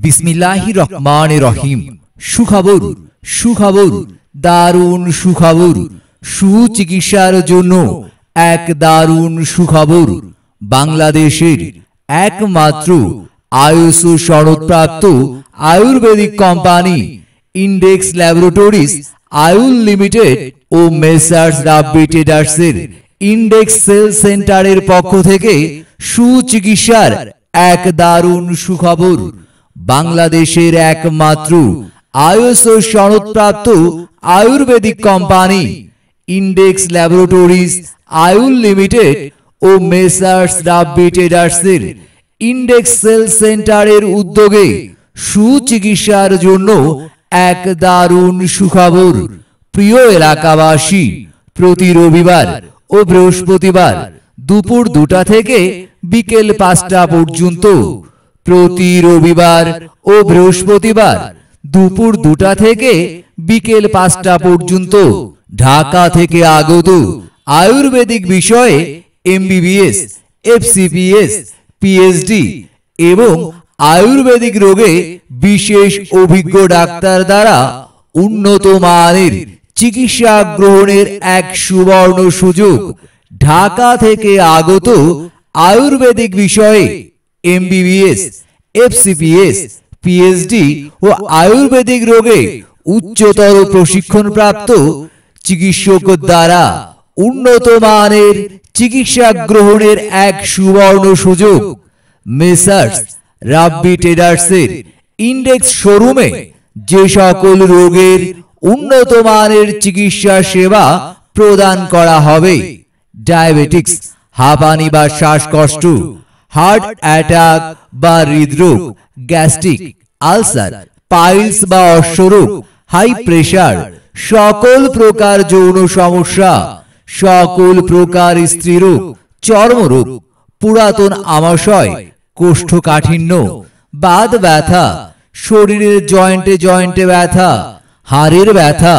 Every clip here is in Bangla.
বিসমিল্লাহির রহমানির রহিম। সুখবর, সুখবর, দারুণ সুখবর। সুচিকিৎসার জন্য এক দারুণ সুখবর। বাংলাদেশের একমাত্র আইএসও সনদপ্রাপ্ত আয়ুর্বেদিক কোম্পানি ইন্ডেক্স ল্যাবরেটরিজ আয়ুল লিমিটেড ও মেসার্স রাব্বি ট্রেডার্সের ইন্ডেক্স সেল সেন্টারের পক্ষ থেকে সুচিকিৎসার এক দারুণ সুখবর। বাংলাদেশের একমাত্র আইএসও সনদপ্রাপ্ত আয়ুর্বেদিক কোম্পানি ইন্ডেক্স ল্যাবরেটরিজ আয়ুল লিমিটেড ও মেসার্স রাব্বি ট্রেডার্সের ইন্ডেক্স সেল সেন্টারের উদ্যোগে সুচিকিৎসার জন্য এক দারুণ সুখবর। প্রিয় এলাকাবাসী, প্রতি রবিবার ও বৃহস্পতিবার দুপুর 2টা থেকে বিকেল 5টা পর্যন্ত, প্রতি রবিবার ও বৃহস্পতিবার দুপুর 2টা থেকে বিকেল 5টা পর্যন্ত ঢাকা থেকে আগত আয়ুর্বেদিক বিষয়ে এমবিবিএস, এফসিপিএস, পিএইচডি এবং আয়ুর্বেদিক রোগে বিশেষ অভিজ্ঞ ডাক্তার দ্বারা উন্নত মানের চিকিৎসা গ্রহণের এক সুবর্ণ সুযোগ। ঢাকা থেকে আগত আয়ুর্বেদিক বিষয়ে এমবিবিএস, এফসিপিএস, পিএইচডি ও আয়ুর্বেদিক রোগে উচ্চতর প্রশিক্ষণপ্রাপ্ত চিকিৎসক দ্বারা উন্নত মানের চিকিৎসা গ্রহণের এক সুবর্ণ সুযোগ। মেসার্স রাব্বি ট্রেডার্সের ইন্ডেক্স শোরুমে যে সকল রোগের উন্নত মানের চিকিৎসা সেবা প্রদান করা হবে: ডায়াবেটিক্স, হাঁপানি বা শ্বাসকষ্ট, হার্ট অ্যাটাক বা হৃদরোগ, গ্যাস্ট্রিক, আলসার, পাইলস বা অশ্বরোগ, হাই প্রেশার, সকল প্রকার যৌন সমস্যা, সকল প্রকার স্ত্রীরোগ, চর্মরোগ, পুরাতন আমাশয়, কোষ্ঠকাঠিন্য, বাত ব্যথা, শরীরের জয়েন্টে জয়েন্টে ব্যথা, হাড়ের ব্যথা,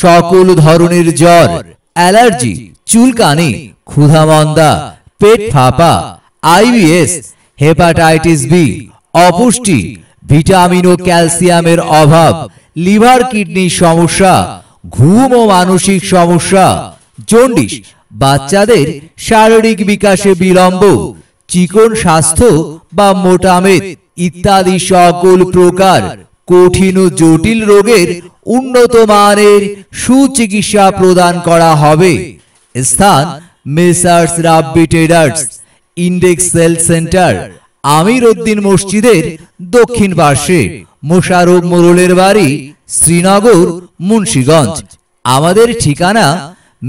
সকল ধরনের জ্বর, অ্যালার্জি, চুলকানি, ক্ষুধামন্দা, পেট ফাঁপা, আইবিএস, হেপাটাইটিস বি, অপুষ্টি, ভিটামিন ও ক্যালসিয়ামের অভাব, লিভার কিডনির সমস্যা, ঘুম ও মানসিক সমস্যা, জন্ডিস, বাচ্চাদের শারীরিক বিকাশে বিলম্ব, চিকন স্বাস্থ্য বা মোটামেদ ইত্যাদি সকল প্রকার কঠিন ও জটিল রোগের উন্নত মানের সুচিকিৎসা প্রদান করা হবে। স্থান: মেসার্স রাব্বি ট্রেডার্স, ইন্ডেক্স সেল সেন্টার, আমির উদ্দিন মসজিদের দক্ষিণ পাশে, মোশাররফ মোড়লের বাড়ি, শ্রীনগর, মুন্সিগঞ্জ। আমাদের ঠিকানা: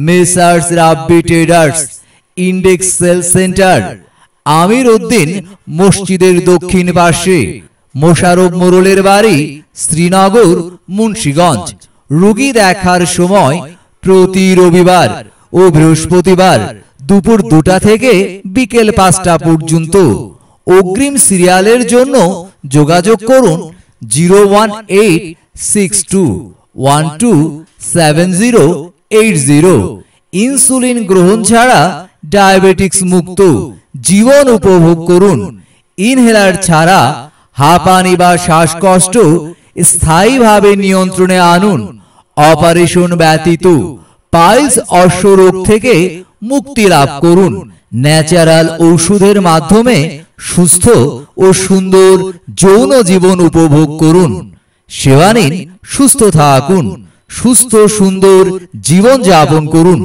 মেসার্স রাব্বি ট্রেডার্স, ইন্ডেক্স সেল সেন্টার, আমির উদ্দিন মসজিদের দক্ষিণ পাশে, মোশাররফ মোড়লের বাড়ি, শ্রীনগর, মুন্সিগঞ্জ। রোগী দেখার সময় প্রতি রবিবার ও বৃহস্পতিবার দুপুর 2টা থেকে বিকেল 5টা পর্যন্ত। অগ্রিম সিরিয়ালের জন্য যোগাযোগ করুন 01862127080। ইনসুলিন গ্রহণ ছাড়া ডায়াবেটিক্স মুক্ত জীবন উপভোগ করুন। ইনহেলার ছাড়া হাঁপানি বা শ্বাসকষ্ট স্থায়ীভাবে নিয়ন্ত্রণে আনুন। অপারেশন ব্যতীত পাইলস অশ্বরোগ থেকে মুক্তি লাভ করুন। ন্যাচারাল ঔষধের মাধ্যমে সুস্থ ও সুন্দর যৌন জীবন উপভোগ করুন। সেবা নিন, সুস্থ থাকুন, সুস্থ সুন্দর জীবন যাপন করুন।